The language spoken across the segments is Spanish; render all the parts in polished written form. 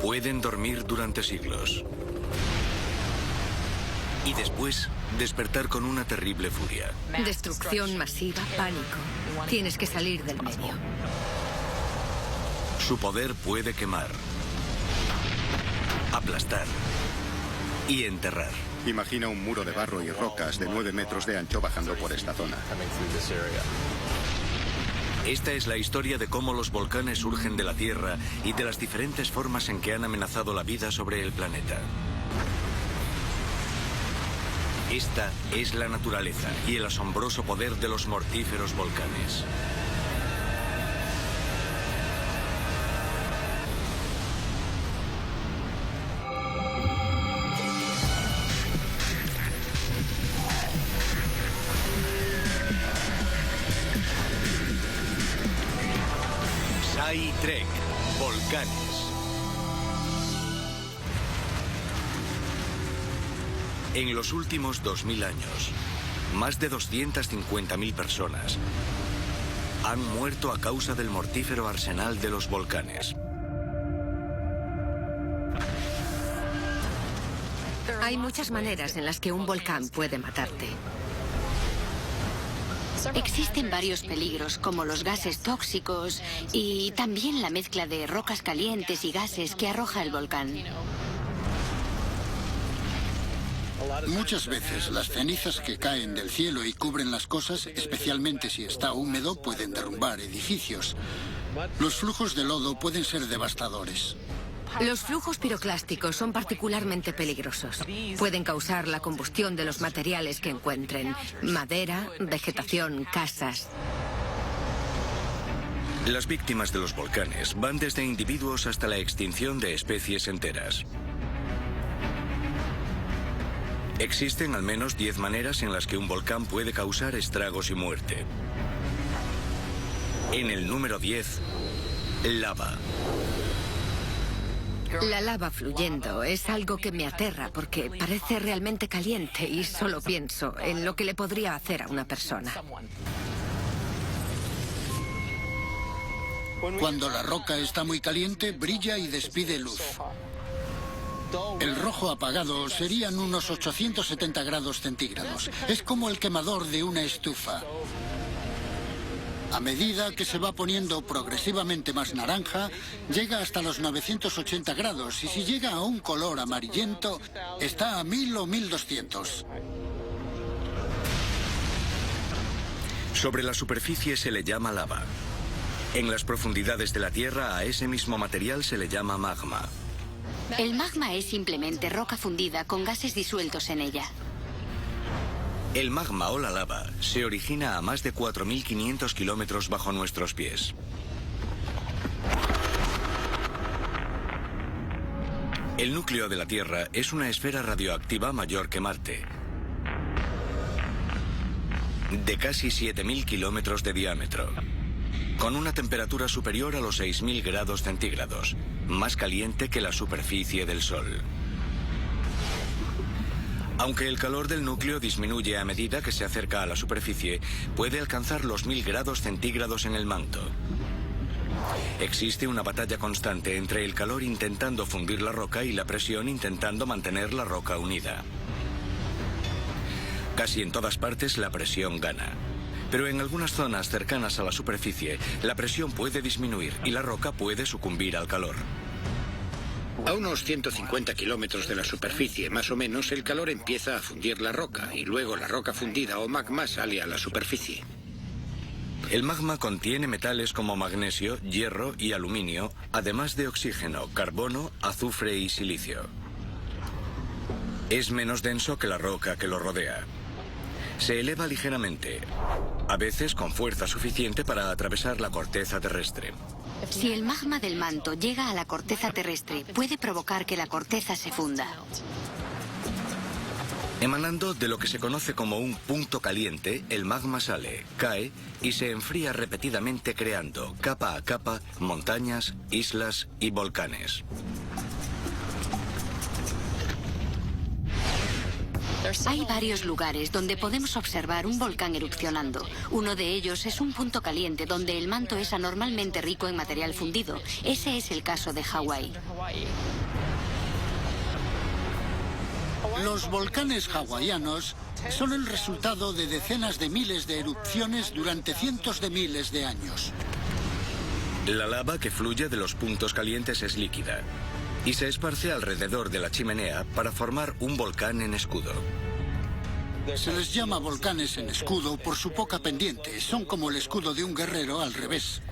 Pueden dormir durante siglos. Y después despertar con una terrible furia. Destrucción masiva, pánico. Tienes que salir del medio. Su poder puede quemar, aplastar y enterrar. Imagina un muro de barro y rocas de 9 metros de ancho bajando por esta zona. Esta es la historia de cómo los volcanes surgen de la Tierra y de las diferentes formas en que han amenazado la vida sobre el planeta. Esta es la naturaleza y el asombroso poder de los mortíferos volcanes. Trek, volcanes. En los últimos 2000 años, más de 250.000 personas han muerto a causa del mortífero arsenal de los volcanes. Hay muchas maneras en las que un volcán puede matarte. Existen varios peligros, como los gases tóxicos y también la mezcla de rocas calientes y gases que arroja el volcán. Muchas veces las cenizas que caen del cielo y cubren las cosas, especialmente si está húmedo, pueden derrumbar edificios. Los flujos de lodo pueden ser devastadores. Los flujos piroclásticos son particularmente peligrosos. Pueden causar la combustión de los materiales que encuentren: madera, vegetación, casas. Las víctimas de los volcanes van desde individuos hasta la extinción de especies enteras. Existen al menos 10 maneras en las que un volcán puede causar estragos y muerte. En el número 10, lava. La lava fluyendo es algo que me aterra porque parece realmente caliente y solo pienso en lo que le podría hacer a una persona. Cuando la roca está muy caliente, brilla y despide luz. El rojo apagado serían unos 870 grados centígrados. Es como el quemador de una estufa. A medida que se va poniendo progresivamente más naranja, llega hasta los 980 grados y si llega a un color amarillento, está a 1000 o 1200. Sobre la superficie se le llama lava. En las profundidades de la Tierra a ese mismo material se le llama magma. El magma es simplemente roca fundida con gases disueltos en ella. El magma o la lava se origina a más de 4.500 kilómetros bajo nuestros pies. El núcleo de la Tierra es una esfera radioactiva mayor que Marte, de casi 7.000 kilómetros de diámetro, con una temperatura superior a los 6.000 grados centígrados, más caliente que la superficie del Sol. Aunque el calor del núcleo disminuye a medida que se acerca a la superficie, puede alcanzar los 1000 grados centígrados en el manto. Existe una batalla constante entre el calor intentando fundir la roca y la presión intentando mantener la roca unida. Casi en todas partes la presión gana. Pero en algunas zonas cercanas a la superficie, la presión puede disminuir y la roca puede sucumbir al calor. A unos 150 kilómetros de la superficie, más o menos, el calor empieza a fundir la roca y luego la roca fundida o magma sale a la superficie. El magma contiene metales como magnesio, hierro y aluminio, además de oxígeno, carbono, azufre y silicio. Es menos denso que la roca que lo rodea. Se eleva ligeramente, a veces con fuerza suficiente para atravesar la corteza terrestre. Si el magma del manto llega a la corteza terrestre, puede provocar que la corteza se funda. Emanando de lo que se conoce como un punto caliente, el magma sale, cae y se enfría repetidamente creando, capa a capa, montañas, islas y volcanes. Hay varios lugares donde podemos observar un volcán erupcionando. Uno de ellos es un punto caliente donde el manto es anormalmente rico en material fundido. Ese es el caso de Hawái. Los volcanes hawaianos son el resultado de decenas de miles de erupciones durante cientos de miles de años. La lava que fluye de los puntos calientes es líquida y se esparce alrededor de la chimenea para formar un volcán en escudo. Se les llama volcanes en escudo por su poca pendiente. Son como el escudo de un guerrero al revés.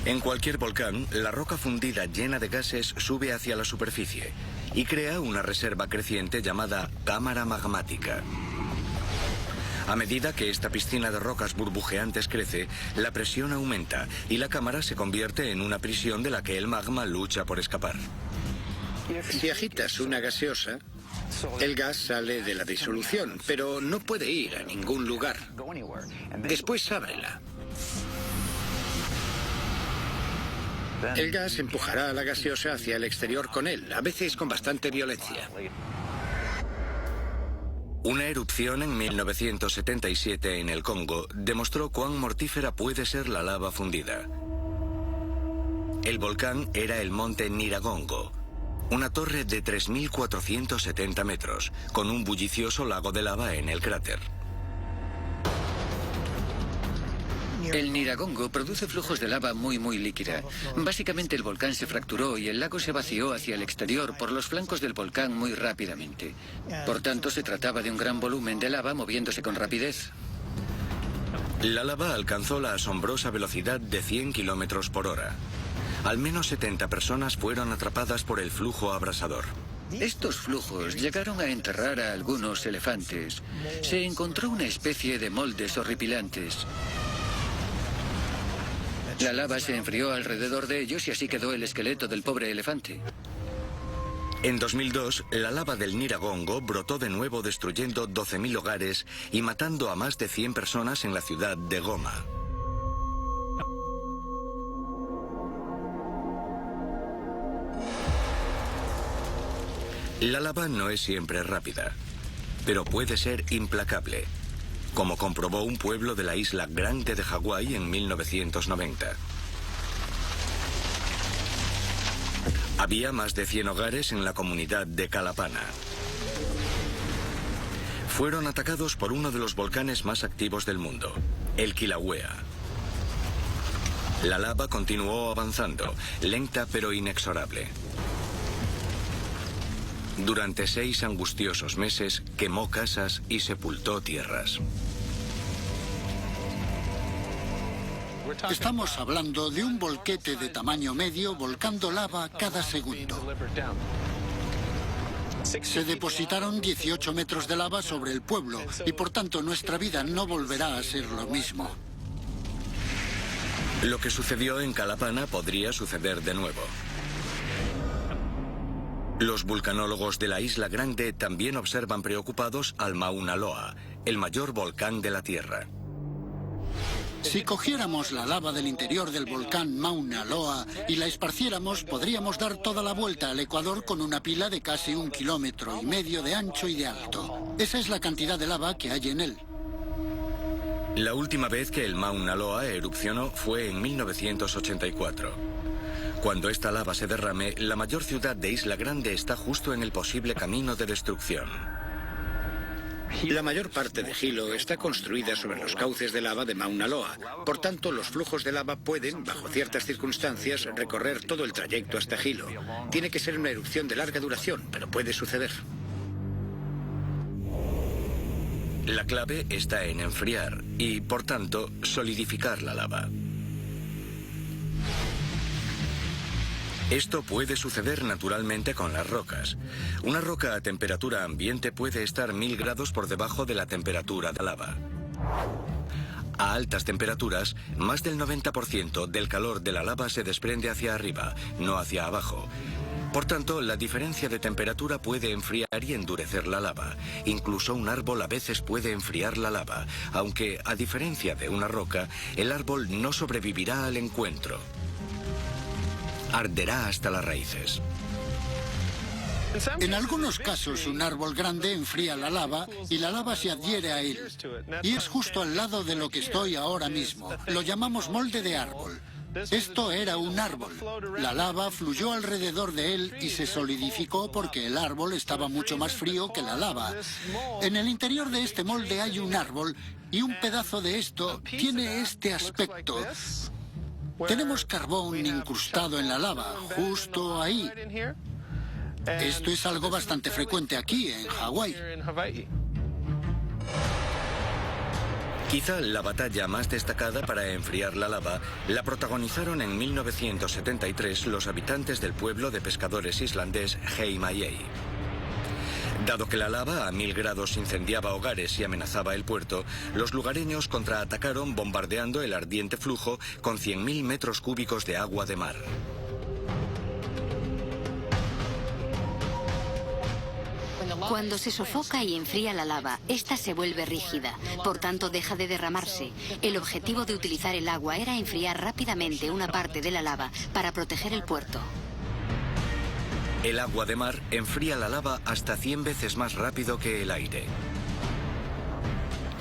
En cualquier volcán, la roca fundida llena de gases sube hacia la superficie y crea una reserva creciente llamada cámara magmática. A medida que esta piscina de rocas burbujeantes crece, la presión aumenta y la cámara se convierte en una prisión de la que el magma lucha por escapar. Si agitas una gaseosa, el gas sale de la disolución, pero no puede ir a ningún lugar. Después ábrela. El gas empujará a la gaseosa hacia el exterior con él, a veces con bastante violencia. Una erupción en 1977 en el Congo demostró cuán mortífera puede ser la lava fundida. El volcán era el monte Nyiragongo, una torre de 3.470 metros, con un bullicioso lago de lava en el cráter. El Nyiragongo produce flujos de lava muy líquida. Básicamente el volcán se fracturó y el lago se vació hacia el exterior por los flancos del volcán muy rápidamente. Por tanto, se trataba de un gran volumen de lava moviéndose con rapidez. La lava alcanzó la asombrosa velocidad de 100 kilómetros por hora. Al menos 70 personas fueron atrapadas por el flujo abrasador. Estos flujos llegaron a enterrar a algunos elefantes. Se encontró una especie de moldes horripilantes. La lava se enfrió alrededor de ellos y así quedó el esqueleto del pobre elefante. En 2002, la lava del Nyiragongo brotó de nuevo destruyendo 12.000 hogares y matando a más de 100 personas en la ciudad de Goma. La lava no es siempre rápida, pero puede ser implacable, como comprobó un pueblo de la isla Grande de Hawái en 1990. Había más de 100 hogares en la comunidad de Kalapana. Fueron atacados por uno de los volcanes más activos del mundo, el Kilauea. La lava continuó avanzando, lenta pero inexorable. Durante 6 angustiosos meses quemó casas y sepultó tierras. Estamos hablando de un volquete de tamaño medio volcando lava cada segundo. Se depositaron 18 metros de lava sobre el pueblo y por tanto nuestra vida no volverá a ser lo mismo. Lo que sucedió en Kalapana podría suceder de nuevo. Los vulcanólogos de la Isla Grande también observan preocupados al Mauna Loa, el mayor volcán de la Tierra. Si cogiéramos la lava del interior del volcán Mauna Loa y la esparciéramos, podríamos dar toda la vuelta al Ecuador con una pila de casi 1,5 kilómetros de ancho y de alto. Esa es la cantidad de lava que hay en él. La última vez que el Mauna Loa erupcionó fue en 1984. Cuando esta lava se derrame, la mayor ciudad de Isla Grande está justo en el posible camino de destrucción. La mayor parte de Hilo está construida sobre los cauces de lava de Mauna Loa. Por tanto, los flujos de lava pueden, bajo ciertas circunstancias, recorrer todo el trayecto hasta Hilo. Tiene que ser una erupción de larga duración, pero puede suceder. La clave está en enfriar y, por tanto, solidificar la lava. Esto puede suceder naturalmente con las rocas. Una roca a temperatura ambiente puede estar 1000 grados por debajo de la temperatura de la lava. A altas temperaturas, más del 90% del calor de la lava se desprende hacia arriba, no hacia abajo. Por tanto, la diferencia de temperatura puede enfriar y endurecer la lava. Incluso un árbol a veces puede enfriar la lava, aunque, a diferencia de una roca, el árbol no sobrevivirá al encuentro. Arderá hasta las raíces. En algunos casos, un árbol grande enfría la lava y la lava se adhiere a él. Y es justo al lado de lo que estoy ahora mismo. Lo llamamos molde de árbol. Esto era un árbol. La lava fluyó alrededor de él y se solidificó porque el árbol estaba mucho más frío que la lava. En el interior de este molde hay un árbol y un pedazo de esto tiene este aspecto. Tenemos carbón incrustado en la lava, justo ahí. Esto es algo bastante frecuente aquí, en Hawái. Quizá la batalla más destacada para enfriar la lava la protagonizaron en 1973 los habitantes del pueblo de pescadores islandés Heimaey. Dado que la lava a 1000 grados incendiaba hogares y amenazaba el puerto, los lugareños contraatacaron bombardeando el ardiente flujo con 100.000 metros cúbicos de agua de mar. Cuando se sofoca y enfría la lava, esta se vuelve rígida, por tanto deja de derramarse. El objetivo de utilizar el agua era enfriar rápidamente una parte de la lava para proteger el puerto. El agua de mar enfría la lava hasta 100 veces más rápido que el aire.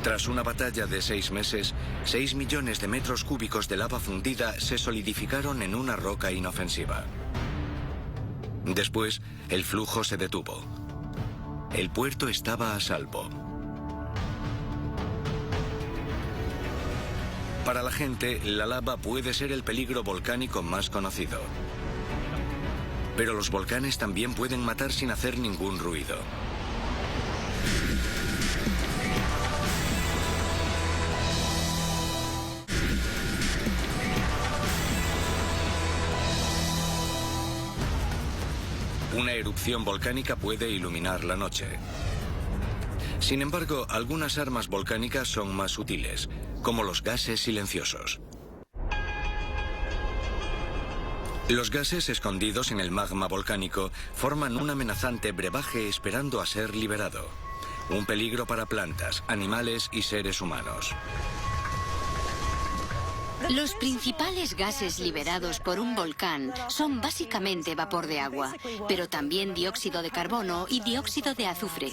Tras una batalla de 6 meses, 6 millones de metros cúbicos de lava fundida se solidificaron en una roca inofensiva. Después, el flujo se detuvo. El puerto estaba a salvo. Para la gente, la lava puede ser el peligro volcánico más conocido. Pero los volcanes también pueden matar sin hacer ningún ruido. Una erupción volcánica puede iluminar la noche. Sin embargo, algunas armas volcánicas son más sutiles, como los gases silenciosos. Los gases escondidos en el magma volcánico forman un amenazante brebaje esperando a ser liberado. Un peligro para plantas, animales y seres humanos. Los principales gases liberados por un volcán son básicamente vapor de agua, pero también dióxido de carbono y dióxido de azufre.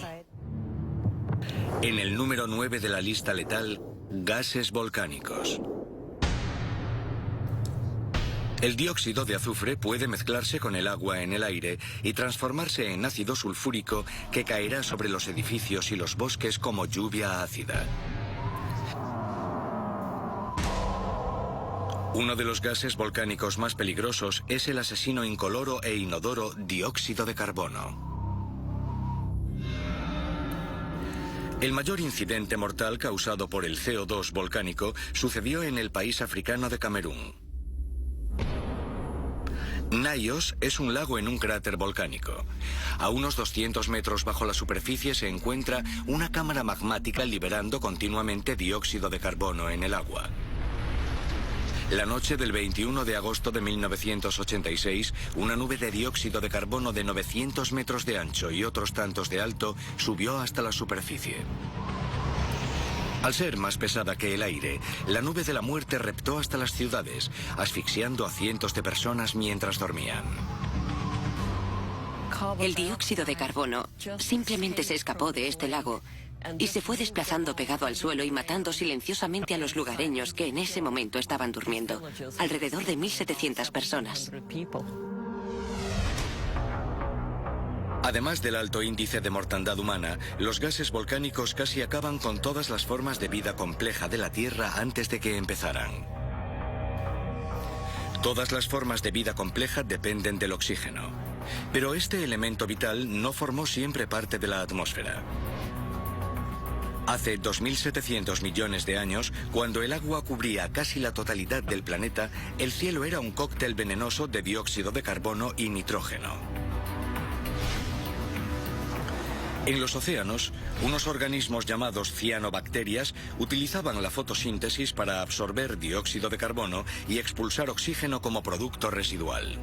En el número 9 de la lista letal, gases volcánicos. El dióxido de azufre puede mezclarse con el agua en el aire y transformarse en ácido sulfúrico que caerá sobre los edificios y los bosques como lluvia ácida. Uno de los gases volcánicos más peligrosos es el asesino incoloro e inodoro dióxido de carbono. El mayor incidente mortal causado por el CO2 volcánico sucedió en el país africano de Camerún. Naios es un lago en un cráter volcánico. A unos 200 metros bajo la superficie se encuentra una cámara magmática liberando continuamente dióxido de carbono en el agua. La noche del 21 de agosto de 1986, una nube de dióxido de carbono de 900 metros de ancho y otros tantos de alto subió hasta la superficie. Al ser más pesada que el aire, la nube de la muerte reptó hasta las ciudades, asfixiando a cientos de personas mientras dormían. El dióxido de carbono simplemente se escapó de este lago y se fue desplazando pegado al suelo y matando silenciosamente a los lugareños que en ese momento estaban durmiendo, alrededor de 1.700 personas. Además del alto índice de mortandad humana, los gases volcánicos casi acaban con todas las formas de vida compleja de la Tierra antes de que empezaran. Todas las formas de vida compleja dependen del oxígeno, pero este elemento vital no formó siempre parte de la atmósfera. Hace 2.700 millones de años, cuando el agua cubría casi la totalidad del planeta, el cielo era un cóctel venenoso de dióxido de carbono y nitrógeno. En los océanos, unos organismos llamados cianobacterias utilizaban la fotosíntesis para absorber dióxido de carbono y expulsar oxígeno como producto residual.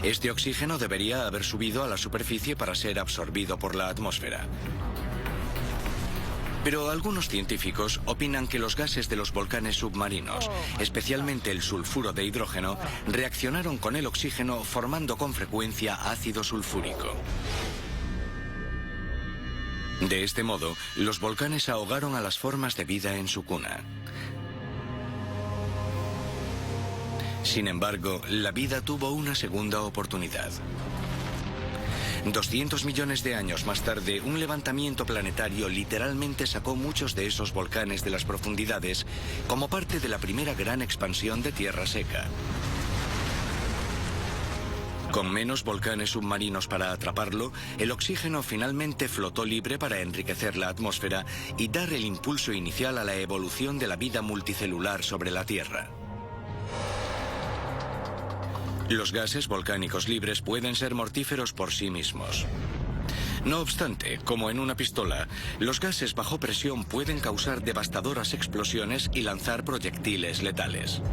Este oxígeno debería haber subido a la superficie para ser absorbido por la atmósfera. Pero algunos científicos opinan que los gases de los volcanes submarinos, especialmente el sulfuro de hidrógeno, reaccionaron con el oxígeno formando con frecuencia ácido sulfúrico. De este modo, los volcanes ahogaron a las formas de vida en su cuna. Sin embargo, la vida tuvo una segunda oportunidad. 200 millones de años más tarde, un levantamiento planetario literalmente sacó muchos de esos volcanes de las profundidades como parte de la primera gran expansión de tierra seca. Con menos volcanes submarinos para atraparlo, el oxígeno finalmente flotó libre para enriquecer la atmósfera y dar el impulso inicial a la evolución de la vida multicelular sobre la Tierra. Los gases volcánicos libres pueden ser mortíferos por sí mismos. No obstante, como en una pistola, los gases bajo presión pueden causar devastadoras explosiones y lanzar proyectiles letales.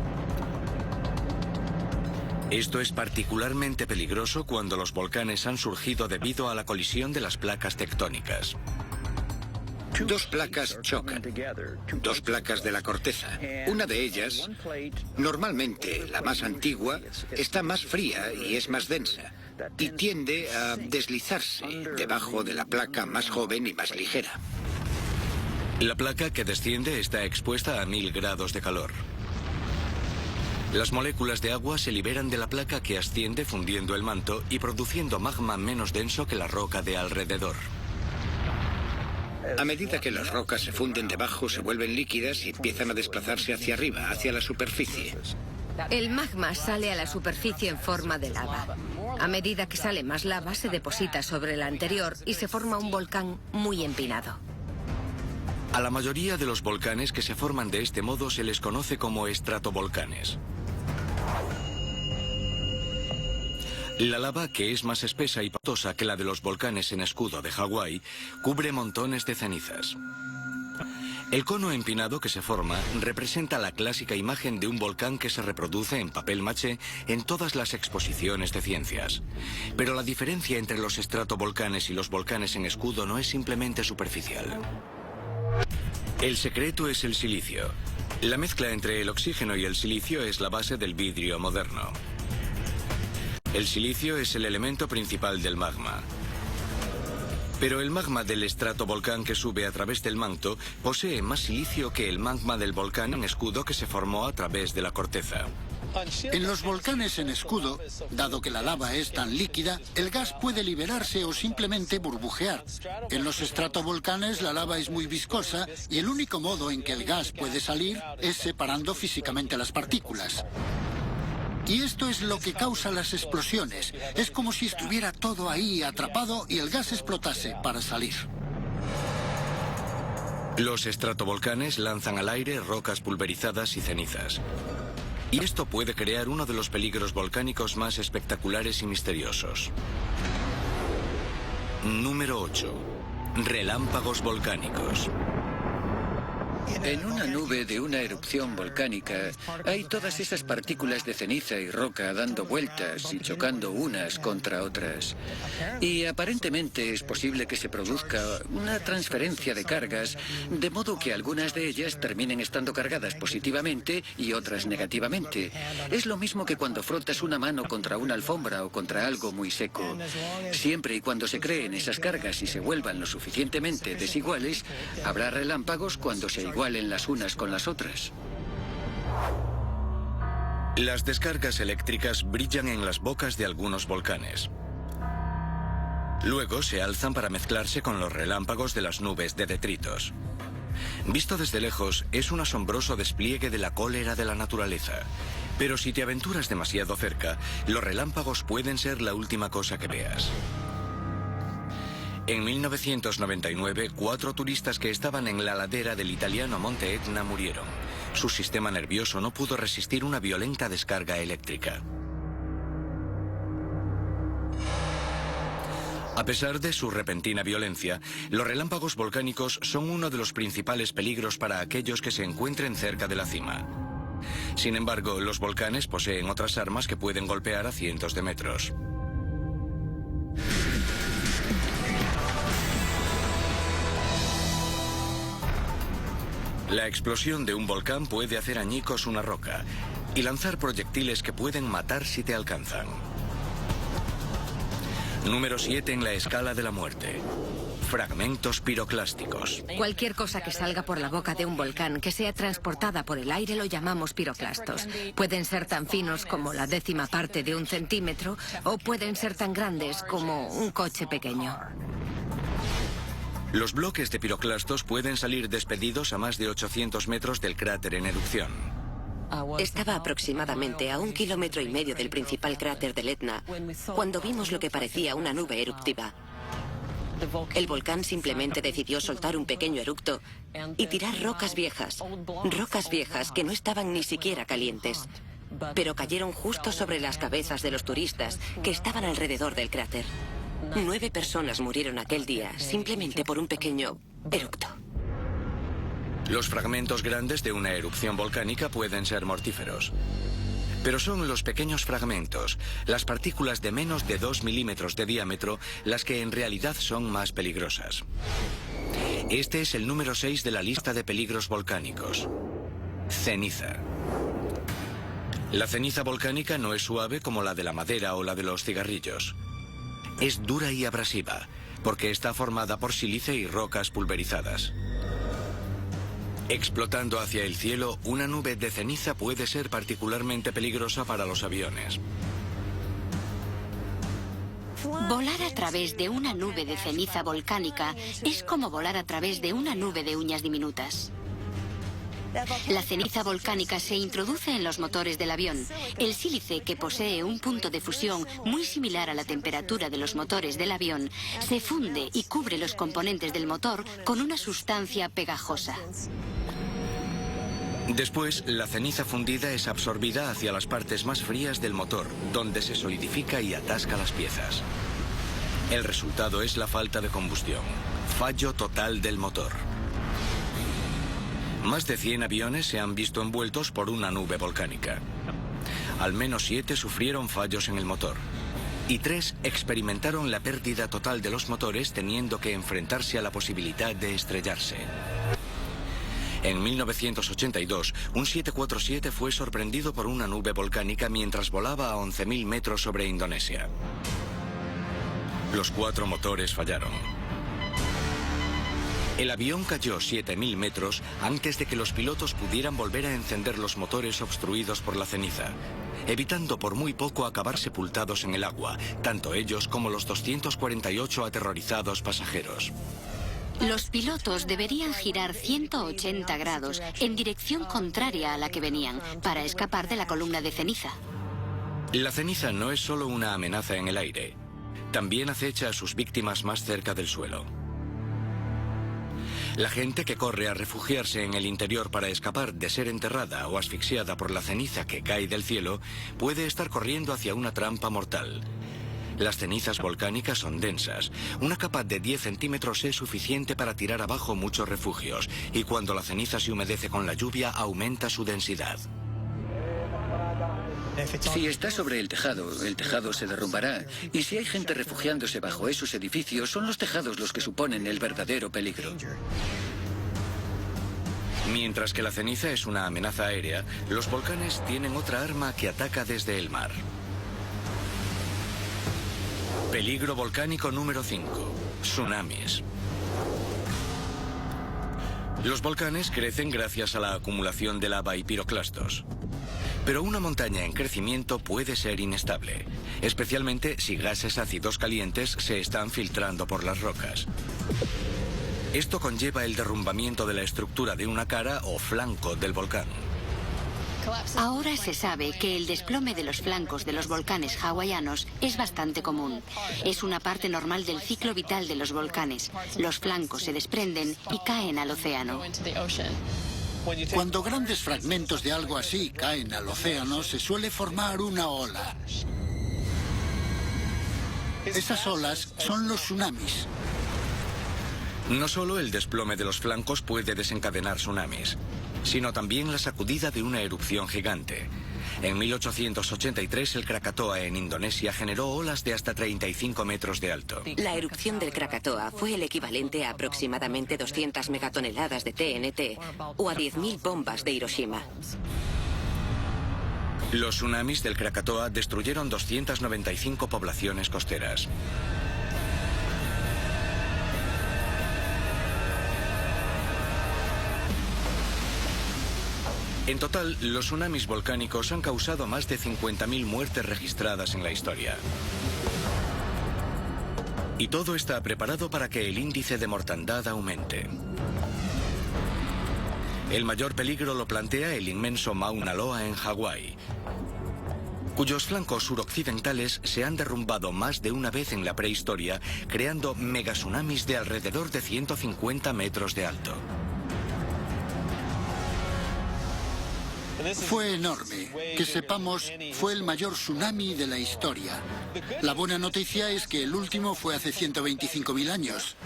Esto es particularmente peligroso cuando los volcanes han surgido debido a la colisión de las placas tectónicas. Dos placas chocan, dos placas de la corteza. Una de ellas, normalmente la más antigua, está más fría y es más densa, y tiende a deslizarse debajo de la placa más joven y más ligera. La placa que desciende está expuesta a 1000 grados de calor. Las moléculas de agua se liberan de la placa que asciende fundiendo el manto y produciendo magma menos denso que la roca de alrededor. A medida que las rocas se funden debajo, se vuelven líquidas y empiezan a desplazarse hacia arriba, hacia la superficie. El magma sale a la superficie en forma de lava. A medida que sale más lava, se deposita sobre la anterior y se forma un volcán muy empinado. A la mayoría de los volcanes que se forman de este modo se les conoce como estratovolcanes. La lava, que es más espesa y patosa que la de los volcanes en escudo de Hawái, cubre montones de cenizas. El cono empinado que se forma representa la clásica imagen de un volcán que se reproduce en papel maché en todas las exposiciones de ciencias. Pero la diferencia entre los estratovolcanes y los volcanes en escudo no es simplemente superficial. El secreto es el silicio. La mezcla entre el oxígeno y el silicio es la base del vidrio moderno. El silicio es el elemento principal del magma. Pero el magma del estratovolcán que sube a través del manto posee más silicio que el magma del volcán en escudo que se formó a través de la corteza. En los volcanes en escudo, dado que la lava es tan líquida, el gas puede liberarse o simplemente burbujear. En los estratovolcanes la lava es muy viscosa y el único modo en que el gas puede salir es separando físicamente las partículas. Y esto es lo que causa las explosiones. Es como si estuviera todo ahí atrapado y el gas explotase para salir. Los estratovolcanes lanzan al aire rocas pulverizadas y cenizas. Y esto puede crear uno de los peligros volcánicos más espectaculares y misteriosos. Número 8. Relámpagos volcánicos. En una nube de una erupción volcánica hay todas esas partículas de ceniza y roca dando vueltas y chocando unas contra otras. Y aparentemente es posible que se produzca una transferencia de cargas, de modo que algunas de ellas terminen estando cargadas positivamente y otras negativamente. Es lo mismo que cuando frotas una mano contra una alfombra o contra algo muy seco. Siempre y cuando se creen esas cargas y se vuelvan lo suficientemente desiguales, habrá relámpagos cuando se igualen las unas con las otras. Las descargas eléctricas brillan en las bocas de algunos volcanes. Luego se alzan para mezclarse con los relámpagos de las nubes de detritos. Visto desde lejos, es un asombroso despliegue de la cólera de la naturaleza. Pero si te aventuras demasiado cerca, los relámpagos pueden ser la última cosa que veas. En 1999, 4 turistas que estaban en la ladera del italiano Monte Etna murieron. Su sistema nervioso no pudo resistir una violenta descarga eléctrica. A pesar de su repentina violencia, los relámpagos volcánicos son uno de los principales peligros para aquellos que se encuentren cerca de la cima. Sin embargo, los volcanes poseen otras armas que pueden golpear a cientos de metros. La explosión de un volcán puede hacer añicos una roca y lanzar proyectiles que pueden matar si te alcanzan. Número 7 en la escala de la muerte. Fragmentos piroclásticos. Cualquier cosa que salga por la boca de un volcán que sea transportada por el aire lo llamamos piroclastos. Pueden ser tan finos como la 10ª parte de un centímetro o pueden ser tan grandes como un coche pequeño. Los bloques de piroclastos pueden salir despedidos a más de 800 metros del cráter en erupción. Estaba aproximadamente a 1,5 kilómetros del principal cráter del Etna cuando vimos lo que parecía una nube eruptiva. El volcán simplemente decidió soltar un pequeño eructo y tirar rocas viejas que no estaban ni siquiera calientes, pero cayeron justo sobre las cabezas de los turistas que estaban alrededor del cráter. 9 personas murieron aquel día simplemente por un pequeño eructo. Los fragmentos grandes de una erupción volcánica pueden ser mortíferos. Pero son los pequeños fragmentos, las partículas de menos de 2 milímetros de diámetro, las que en realidad son más peligrosas. Este es el número 6 de la lista de peligros volcánicos. Ceniza. La ceniza volcánica no es suave como la de la madera o la de los cigarrillos. Es dura y abrasiva, porque está formada por sílice y rocas pulverizadas. Explotando hacia el cielo, una nube de ceniza puede ser particularmente peligrosa para los aviones. Volar a través de una nube de ceniza volcánica es como volar a través de una nube de uñas diminutas. La ceniza volcánica se introduce en los motores del avión. El sílice, que posee un punto de fusión muy similar a la temperatura de los motores del avión, se funde y cubre los componentes del motor con una sustancia pegajosa. Después, la ceniza fundida es absorbida hacia las partes más frías del motor, donde se solidifica y atasca las piezas. El resultado es la falta de combustión, fallo total del motor. Más de 100 aviones se han visto envueltos por una nube volcánica. Al menos 7 sufrieron fallos en el motor. Y 3 experimentaron la pérdida total de los motores, teniendo que enfrentarse a la posibilidad de estrellarse. En 1982, un 747 fue sorprendido por una nube volcánica mientras volaba a 11.000 metros sobre Indonesia. Los 4 motores fallaron. El avión cayó 7.000 metros antes de que los pilotos pudieran volver a encender los motores obstruidos por la ceniza, evitando por muy poco acabar sepultados en el agua, tanto ellos como los 248 aterrorizados pasajeros. Los pilotos deberían girar 180 grados en dirección contraria a la que venían para escapar de la columna de ceniza. La ceniza no es solo una amenaza en el aire, también acecha a sus víctimas más cerca del suelo. La gente que corre a refugiarse en el interior para escapar de ser enterrada o asfixiada por la ceniza que cae del cielo puede estar corriendo hacia una trampa mortal. Las cenizas volcánicas son densas. Una capa de 10 centímetros es suficiente para tirar abajo muchos refugios, y cuando la ceniza se humedece con la lluvia aumenta su densidad. Si está sobre el tejado se derrumbará. Y si hay gente refugiándose bajo esos edificios, son los tejados los que suponen el verdadero peligro. Mientras que la ceniza es una amenaza aérea, los volcanes tienen otra arma que ataca desde el mar. Peligro volcánico número 5. Tsunamis. Los volcanes crecen gracias a la acumulación de lava y piroclastos. Pero una montaña en crecimiento puede ser inestable, especialmente si gases ácidos calientes se están filtrando por las rocas. Esto conlleva el derrumbamiento de la estructura de una cara o flanco del volcán. Ahora se sabe que el desplome de los flancos de los volcanes hawaianos es bastante común. Es una parte normal del ciclo vital de los volcanes. Los flancos se desprenden y caen al océano. Cuando grandes fragmentos de algo así caen al océano, se suele formar una ola. Esas olas son los tsunamis. No solo el desplome de los flancos puede desencadenar tsunamis, sino también la sacudida de una erupción gigante. En 1883 el Krakatoa en Indonesia generó olas de hasta 35 metros de alto. La erupción del Krakatoa fue el equivalente a aproximadamente 200 megatoneladas de TNT o a 10.000 bombas de Hiroshima. Los tsunamis del Krakatoa destruyeron 295 poblaciones costeras. En total, los tsunamis volcánicos han causado más de 50.000 muertes registradas en la historia. Y todo está preparado para que el índice de mortandad aumente. El mayor peligro lo plantea el inmenso Mauna Loa en Hawái, cuyos flancos suroccidentales se han derrumbado más de una vez en la prehistoria, creando megatsunamis de alrededor de 150 metros de alto. Fue enorme. Que sepamos, fue el mayor tsunami de la historia. La buena noticia es que el último fue hace 125.000 años.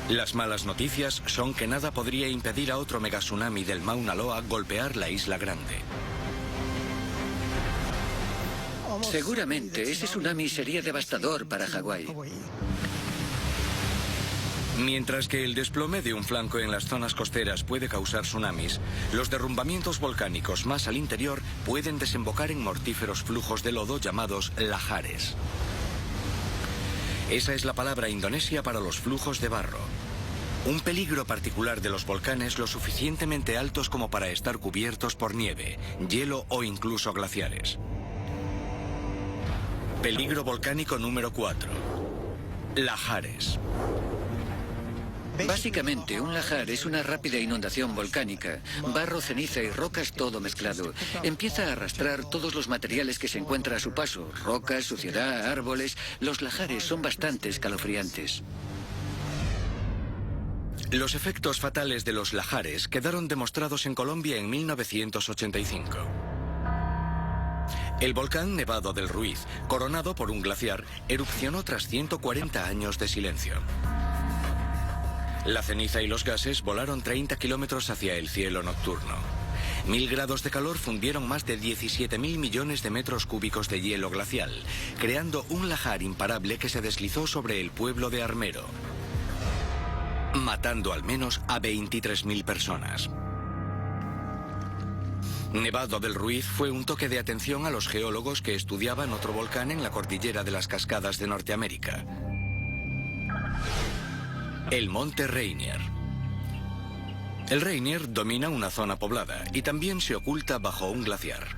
Las malas noticias son que nada podría impedir a otro megatsunami del Mauna Loa golpear la isla grande. Seguramente ese tsunami sería devastador para Hawái. Mientras que el desplome de un flanco en las zonas costeras puede causar tsunamis, los derrumbamientos volcánicos más al interior pueden desembocar en mortíferos flujos de lodo llamados lahares. Esa es la palabra indonesia para los flujos de barro. Un peligro particular de los volcanes lo suficientemente altos como para estar cubiertos por nieve, hielo o incluso glaciares. Peligro volcánico número 4. Lahares. Básicamente, un lahar es una rápida inundación volcánica. Barro, ceniza y rocas, todo mezclado. Empieza a arrastrar todos los materiales que se encuentra a su paso. Rocas, suciedad, árboles. Los lahares son bastante escalofriantes. Los efectos fatales de los lahares quedaron demostrados en Colombia en 1985. El volcán Nevado del Ruiz, coronado por un glaciar, erupcionó tras 140 años de silencio. La ceniza y los gases volaron 30 kilómetros hacia el cielo nocturno. 1000 grados de calor fundieron más de 17.000 millones de metros cúbicos de hielo glacial, creando un lahar imparable que se deslizó sobre el pueblo de Armero, matando al menos a 23.000 personas. Nevado del Ruiz fue un toque de atención a los geólogos que estudiaban otro volcán en la cordillera de las Cascadas de Norteamérica, el Monte Rainier. El Rainier domina una zona poblada y también se oculta bajo un glaciar.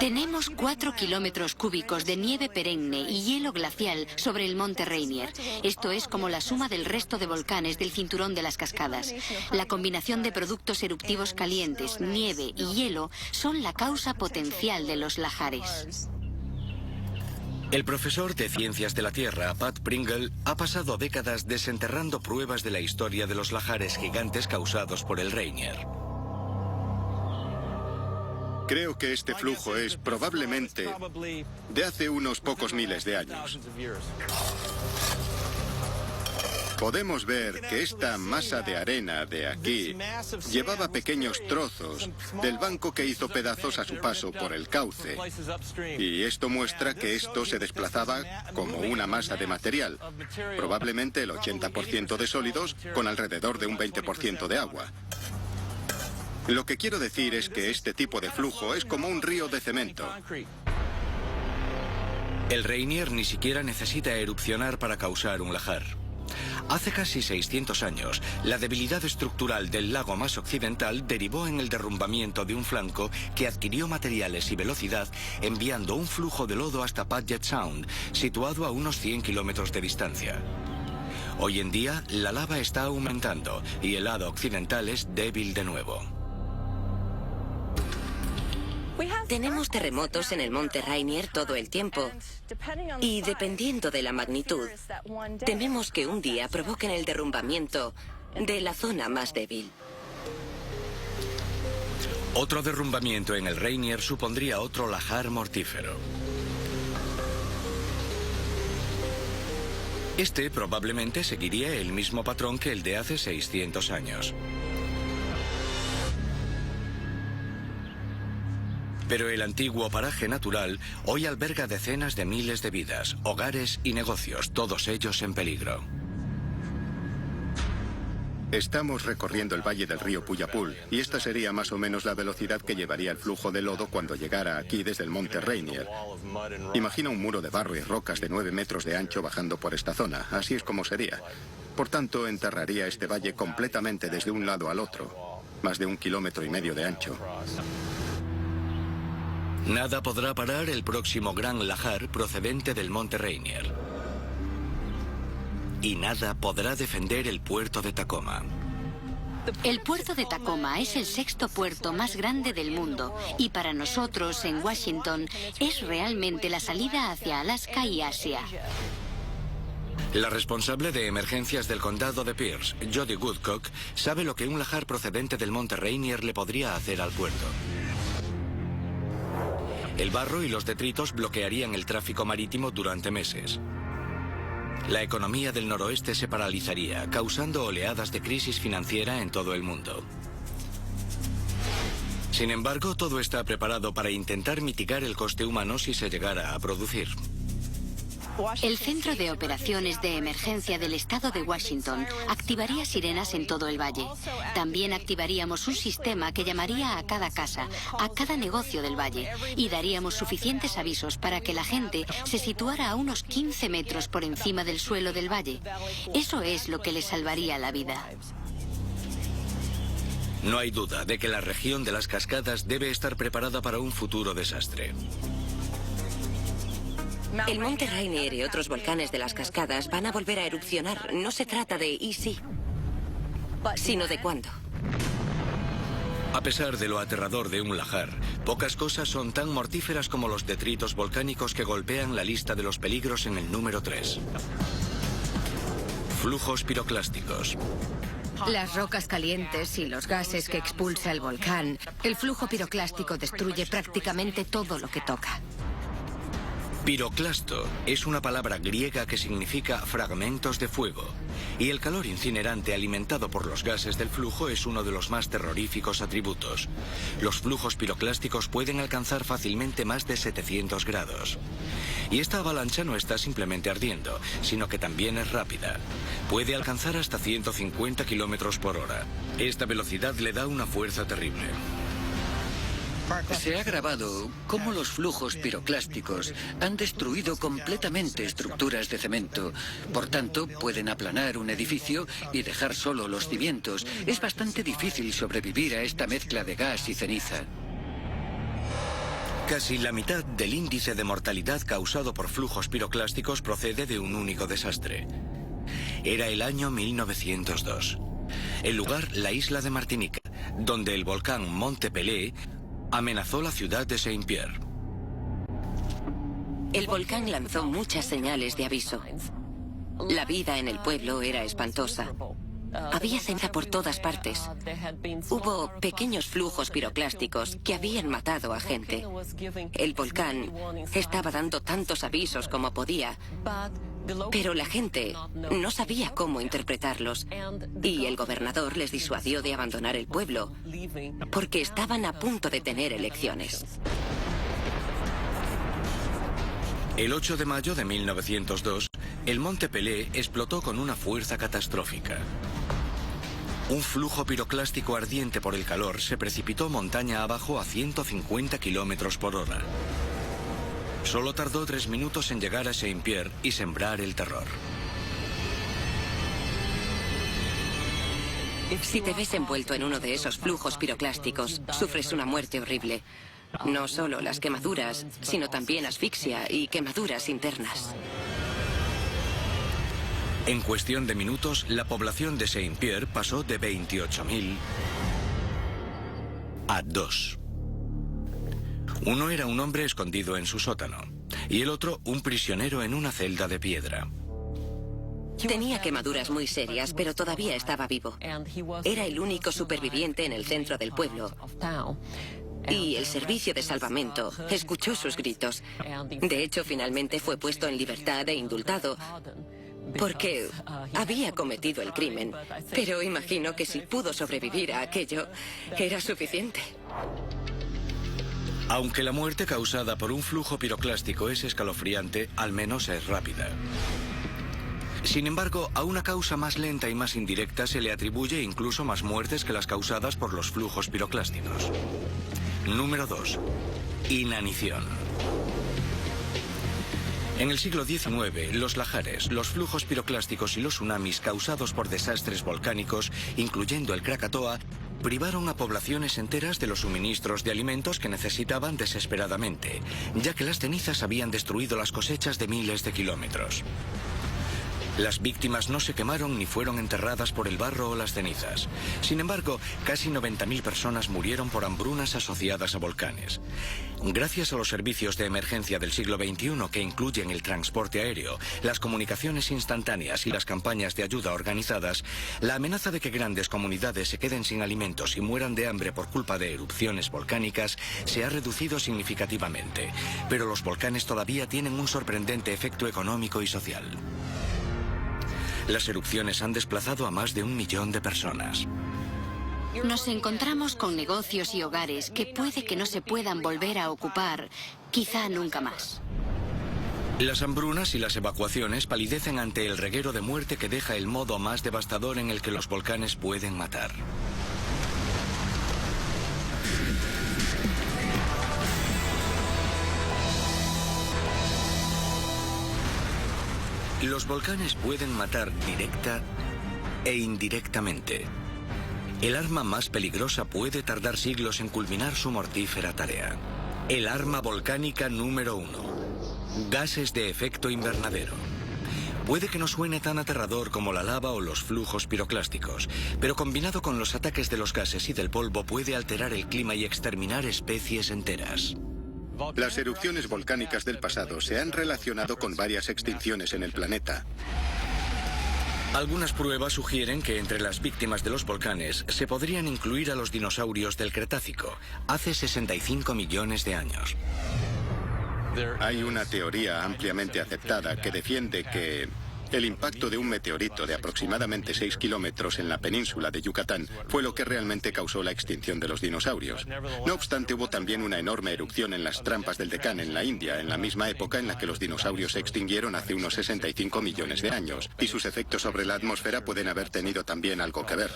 Tenemos 4 kilómetros cúbicos de nieve perenne y hielo glacial sobre el monte Rainier. Esto es como la suma del resto de volcanes del cinturón de las cascadas. La combinación de productos eruptivos calientes, nieve y hielo son la causa potencial de los lahares. El profesor de Ciencias de la Tierra, Pat Pringle, ha pasado décadas desenterrando pruebas de la historia de los lahares gigantes causados por el Rainier. Creo que este flujo es probablemente de hace unos pocos miles de años. Podemos ver que esta masa de arena de aquí llevaba pequeños trozos del banco que hizo pedazos a su paso por el cauce. Y esto muestra que esto se desplazaba como una masa de material, probablemente el 80% de sólidos con alrededor de un 20% de agua. Lo que quiero decir es que este tipo de flujo es como un río de cemento. El Rainier ni siquiera necesita erupcionar para causar un lahar. Hace casi 600 años, la debilidad estructural del lago más occidental derivó en el derrumbamiento de un flanco que adquirió materiales y velocidad, enviando un flujo de lodo hasta Puget Sound, situado a unos 100 kilómetros de distancia. Hoy en día, la lava está aumentando y el lado occidental es débil de nuevo. Tenemos terremotos en el monte Rainier todo el tiempo y dependiendo de la magnitud, tememos que un día provoquen el derrumbamiento de la zona más débil. Otro derrumbamiento en el Rainier supondría otro lahar mortífero. Este probablemente seguiría el mismo patrón que el de hace 600 años. Pero el antiguo paraje natural hoy alberga decenas de miles de vidas, hogares y negocios, todos ellos en peligro. Estamos recorriendo el valle del río Puyapul y esta sería más o menos la velocidad que llevaría el flujo de lodo cuando llegara aquí desde el monte Rainier. Imagina un muro de barro y rocas de 9 metros de ancho bajando por esta zona. Así es como sería. Por tanto, enterraría este valle completamente desde un lado al otro. Más de 1,5 kilómetros de ancho. Nada podrá parar el próximo gran lahar procedente del monte Rainier. Y nada podrá defender el puerto de Tacoma. El puerto de Tacoma es el 6º puerto más grande del mundo y para nosotros en Washington es realmente la salida hacia Alaska y Asia. La responsable de emergencias del condado de Pierce, Jody Woodcock, sabe lo que un lahar procedente del monte Rainier le podría hacer al puerto. El barro y los detritos bloquearían el tráfico marítimo durante meses. La economía del noroeste se paralizaría, causando oleadas de crisis financiera en todo el mundo. Sin embargo, todo está preparado para intentar mitigar el coste humano si se llegara a producir. El Centro de Operaciones de Emergencia del Estado de Washington activaría sirenas en todo el valle. También activaríamos un sistema que llamaría a cada casa, a cada negocio del valle, y daríamos suficientes avisos para que la gente se situara a unos 15 metros por encima del suelo del valle. Eso es lo que les salvaría la vida. No hay duda de que la región de las cascadas debe estar preparada para un futuro desastre. El monte Rainier y otros volcanes de las cascadas van a volver a erupcionar. No se trata de y sí, sino de cuándo. A pesar de lo aterrador de un lahar, pocas cosas son tan mortíferas como los detritos volcánicos que golpean la lista de los peligros en el número 3. Flujos piroclásticos. Las rocas calientes y los gases que expulsa el volcán, el flujo piroclástico destruye prácticamente todo lo que toca. Piroclasto es una palabra griega que significa fragmentos de fuego, y el calor incinerante alimentado por los gases del flujo es uno de los más terroríficos atributos. Los flujos piroclásticos pueden alcanzar fácilmente más de 700 grados. Y esta avalancha no está simplemente ardiendo, sino que también es rápida. Puede alcanzar hasta 150 kilómetros por hora. Esta velocidad le da una fuerza terrible. Se ha grabado cómo los flujos piroclásticos han destruido completamente estructuras de cemento. Por tanto, pueden aplanar un edificio y dejar solo los cimientos. Es bastante difícil sobrevivir a esta mezcla de gas y ceniza. Casi la mitad del índice de mortalidad causado por flujos piroclásticos procede de un único desastre. Era el año 1902. El lugar, la isla de Martinica, donde el volcán Monte Pelé amenazó la ciudad de Saint-Pierre. El volcán lanzó muchas señales de aviso. La vida en el pueblo era espantosa. Había ceniza por todas partes. Hubo pequeños flujos piroclásticos que habían matado a gente. El volcán estaba dando tantos avisos como podía, pero la gente no sabía cómo interpretarlos y el gobernador les disuadió de abandonar el pueblo porque estaban a punto de tener elecciones. El 8 de mayo de 1902, el Monte Pelé explotó con una fuerza catastrófica. Un flujo piroclástico ardiente por el calor se precipitó montaña abajo a 150 kilómetros por hora. Solo tardó 3 minutos en llegar a Saint-Pierre y sembrar el terror. Si te ves envuelto en uno de esos flujos piroclásticos, sufres una muerte horrible. No solo las quemaduras, sino también asfixia y quemaduras internas. En cuestión de minutos, la población de Saint-Pierre pasó de 28.000 a 2. Uno era un hombre escondido en su sótano, y el otro un prisionero en una celda de piedra. Tenía quemaduras muy serias, pero todavía estaba vivo. Era el único superviviente en el centro del pueblo. Y el servicio de salvamento escuchó sus gritos. De hecho, finalmente fue puesto en libertad e indultado. porque había cometido el crimen. Pero imagino que si pudo sobrevivir a aquello, era suficiente. Aunque la muerte causada por un flujo piroclástico es escalofriante, al menos es rápida. Sin embargo, a una causa más lenta y más indirecta se le atribuye incluso más muertes que las causadas por los flujos piroclásticos. Número 2. Inanición. En el siglo XIX, los lahares, los flujos piroclásticos y los tsunamis causados por desastres volcánicos, incluyendo el Krakatoa, privaron a poblaciones enteras de los suministros de alimentos que necesitaban desesperadamente, ya que las cenizas habían destruido las cosechas de miles de kilómetros. Las víctimas no se quemaron ni fueron enterradas por el barro o las cenizas. Sin embargo, casi 90.000 personas murieron por hambrunas asociadas a volcanes. Gracias a los servicios de emergencia del siglo XXI, que incluyen el transporte aéreo, las comunicaciones instantáneas y las campañas de ayuda organizadas, la amenaza de que grandes comunidades se queden sin alimentos y mueran de hambre por culpa de erupciones volcánicas se ha reducido significativamente. Pero los volcanes todavía tienen un sorprendente efecto económico y social. Las erupciones han desplazado a más de 1 millón de personas. Nos encontramos con negocios y hogares que puede que no se puedan volver a ocupar, quizá nunca más. Las hambrunas y las evacuaciones palidecen ante el reguero de muerte que deja el modo más devastador en el que los volcanes pueden matar. Los volcanes pueden matar directa e indirectamente. El arma más peligrosa puede tardar siglos en culminar su mortífera tarea. El arma volcánica número 1. Gases de efecto invernadero. Puede que no suene tan aterrador como la lava o los flujos piroclásticos, pero combinado con los ataques de los gases y del polvo puede alterar el clima y exterminar especies enteras. Las erupciones volcánicas del pasado se han relacionado con varias extinciones en el planeta. Algunas pruebas sugieren que entre las víctimas de los volcanes se podrían incluir a los dinosaurios del Cretácico, hace 65 millones de años. Hay una teoría ampliamente aceptada que defiende que el impacto de un meteorito de aproximadamente 6 kilómetros en la península de Yucatán fue lo que realmente causó la extinción de los dinosaurios. No obstante, hubo también una enorme erupción en las trampas del Deccan en la India, en la misma época en la que los dinosaurios se extinguieron hace unos 65 millones de años, y sus efectos sobre la atmósfera pueden haber tenido también algo que ver.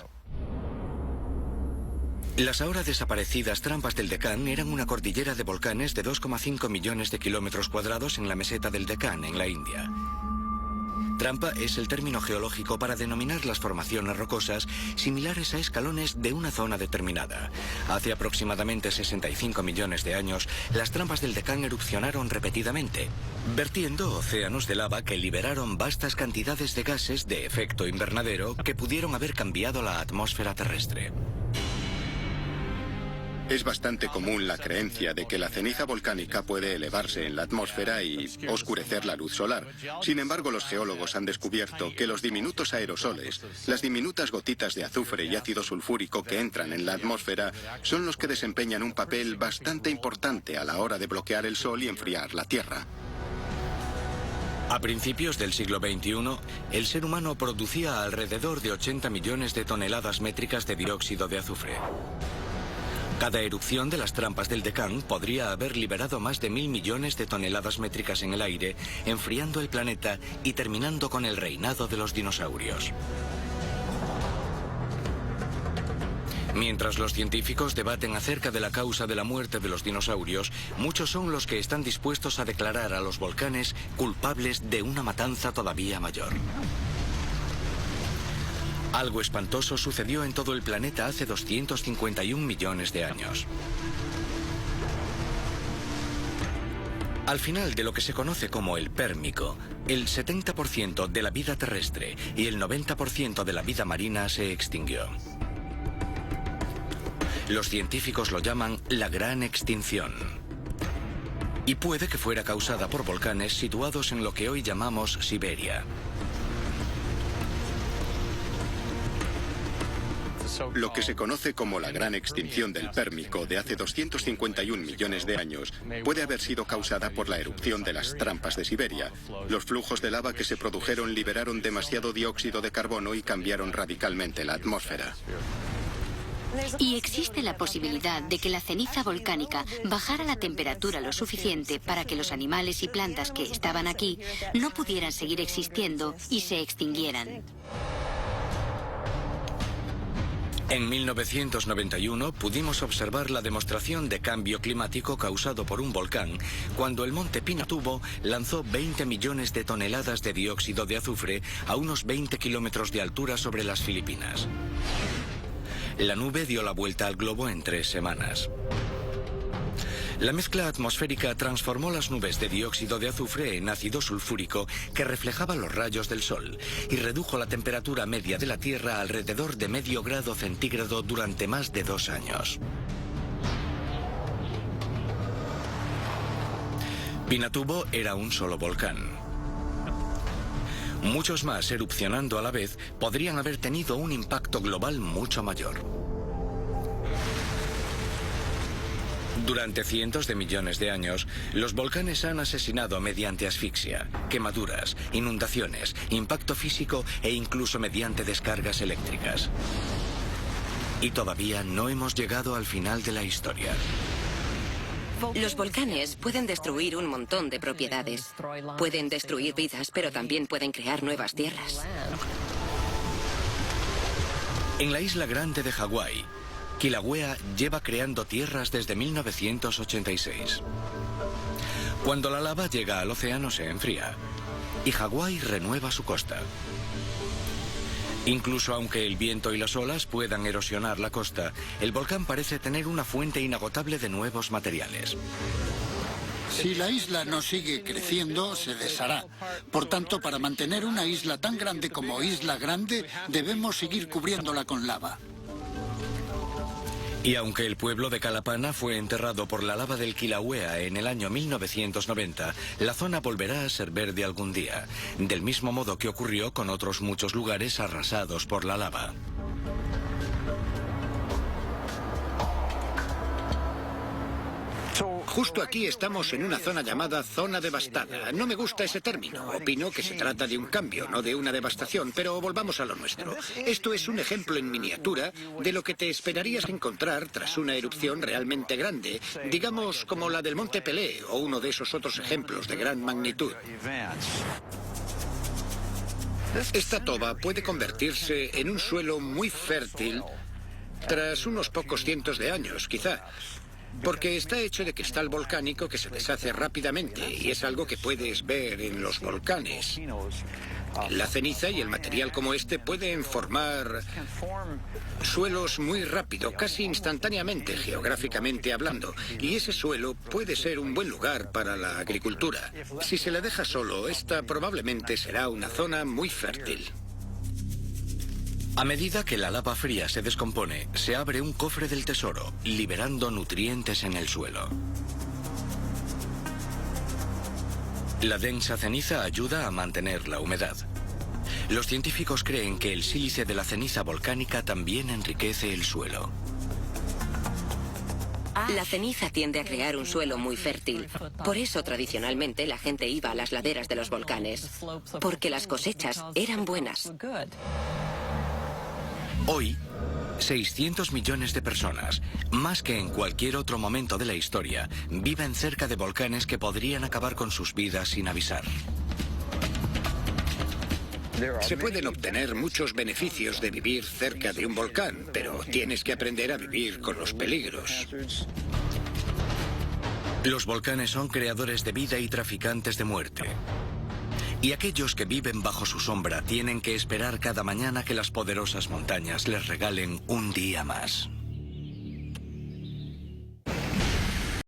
Las ahora desaparecidas trampas del Deccan eran una cordillera de volcanes de 2,5 millones de kilómetros cuadrados en la meseta del Deccan, en la India. Trampa es el término geológico para denominar las formaciones rocosas similares a escalones de una zona determinada. Hace aproximadamente 65 millones de años, las trampas del Deccan erupcionaron repetidamente, vertiendo océanos de lava que liberaron vastas cantidades de gases de efecto invernadero que pudieron haber cambiado la atmósfera terrestre. Es bastante común la creencia de que la ceniza volcánica puede elevarse en la atmósfera y oscurecer la luz solar. Sin embargo, los geólogos han descubierto que los diminutos aerosoles, las diminutas gotitas de azufre y ácido sulfúrico que entran en la atmósfera, son los que desempeñan un papel bastante importante a la hora de bloquear el sol y enfriar la Tierra. A principios del siglo XXI, el ser humano producía alrededor de 80 millones de toneladas métricas de dióxido de azufre. Cada erupción de las trampas del Deccan podría haber liberado más de 1.000 millones de toneladas métricas en el aire, enfriando el planeta y terminando con el reinado de los dinosaurios. Mientras los científicos debaten acerca de la causa de la muerte de los dinosaurios, muchos son los que están dispuestos a declarar a los volcanes culpables de una matanza todavía mayor. Algo espantoso sucedió en todo el planeta hace 251 millones de años. Al final de lo que se conoce como el Pérmico, el 70% de la vida terrestre y el 90% de la vida marina se extinguió. Los científicos lo llaman la Gran Extinción. Y puede que fuera causada por volcanes situados en lo que hoy llamamos Siberia. Lo que se conoce como la gran extinción del Pérmico de hace 251 millones de años puede haber sido causada por la erupción de las trampas de Siberia. Los flujos de lava que se produjeron liberaron demasiado dióxido de carbono y cambiaron radicalmente la atmósfera. Y existe la posibilidad de que la ceniza volcánica bajara la temperatura lo suficiente para que los animales y plantas que estaban aquí no pudieran seguir existiendo y se extinguieran. En 1991 pudimos observar la demostración de cambio climático causado por un volcán cuando el monte Pinatubo lanzó 20 millones de toneladas de dióxido de azufre a unos 20 kilómetros de altura sobre las Filipinas. La nube dio la vuelta al globo en 3 semanas. La mezcla atmosférica transformó las nubes de dióxido de azufre en ácido sulfúrico que reflejaba los rayos del sol y redujo la temperatura media de la Tierra alrededor de medio grado centígrado durante más de 2 años. Pinatubo era un solo volcán. Muchos más erupcionando a la vez podrían haber tenido un impacto global mucho mayor. Durante cientos de millones de años, los volcanes han asesinado mediante asfixia, quemaduras, inundaciones, impacto físico e incluso mediante descargas eléctricas. Y todavía no hemos llegado al final de la historia. Los volcanes pueden destruir un montón de propiedades. Pueden destruir vidas, pero también pueden crear nuevas tierras. En la isla grande de Hawái, Kilauea lleva creando tierras desde 1986. Cuando la lava llega al océano se enfría y Hawái renueva su costa. Incluso aunque el viento y las olas puedan erosionar la costa, el volcán parece tener una fuente inagotable de nuevos materiales. Si la isla no sigue creciendo, se deshará. Por tanto, para mantener una isla tan grande como Isla Grande, debemos seguir cubriéndola con lava. Y aunque el pueblo de Kalapana fue enterrado por la lava del Kilauea en el año 1990, la zona volverá a ser verde algún día, del mismo modo que ocurrió con otros muchos lugares arrasados por la lava. Justo aquí estamos en una zona llamada zona devastada. No me gusta ese término. Opino que se trata de un cambio, no de una devastación, pero volvamos a lo nuestro. Esto es un ejemplo en miniatura de lo que te esperarías encontrar tras una erupción realmente grande, digamos como la del Monte Pelé o uno de esos otros ejemplos de gran magnitud. Esta toba puede convertirse en un suelo muy fértil tras unos pocos cientos de años, quizá. Porque está hecho de cristal volcánico que se deshace rápidamente y es algo que puedes ver en los volcanes. La ceniza y el material como este pueden formar suelos muy rápido, casi instantáneamente, geográficamente hablando. Y ese suelo puede ser un buen lugar para la agricultura. Si se le deja solo, esta probablemente será una zona muy fértil. A medida que la lava fría se descompone, se abre un cofre del tesoro, liberando nutrientes en el suelo. La densa ceniza ayuda a mantener la humedad. Los científicos creen que el sílice de la ceniza volcánica también enriquece el suelo. La ceniza tiende a crear un suelo muy fértil. Por eso, tradicionalmente, la gente iba a las laderas de los volcanes, porque las cosechas eran buenas. Hoy, 600 millones de personas, más que en cualquier otro momento de la historia, viven cerca de volcanes que podrían acabar con sus vidas sin avisar. Se pueden obtener muchos beneficios de vivir cerca de un volcán, pero tienes que aprender a vivir con los peligros. Los volcanes son creadores de vida y traficantes de muerte. Y aquellos que viven bajo su sombra tienen que esperar cada mañana que las poderosas montañas les regalen un día más.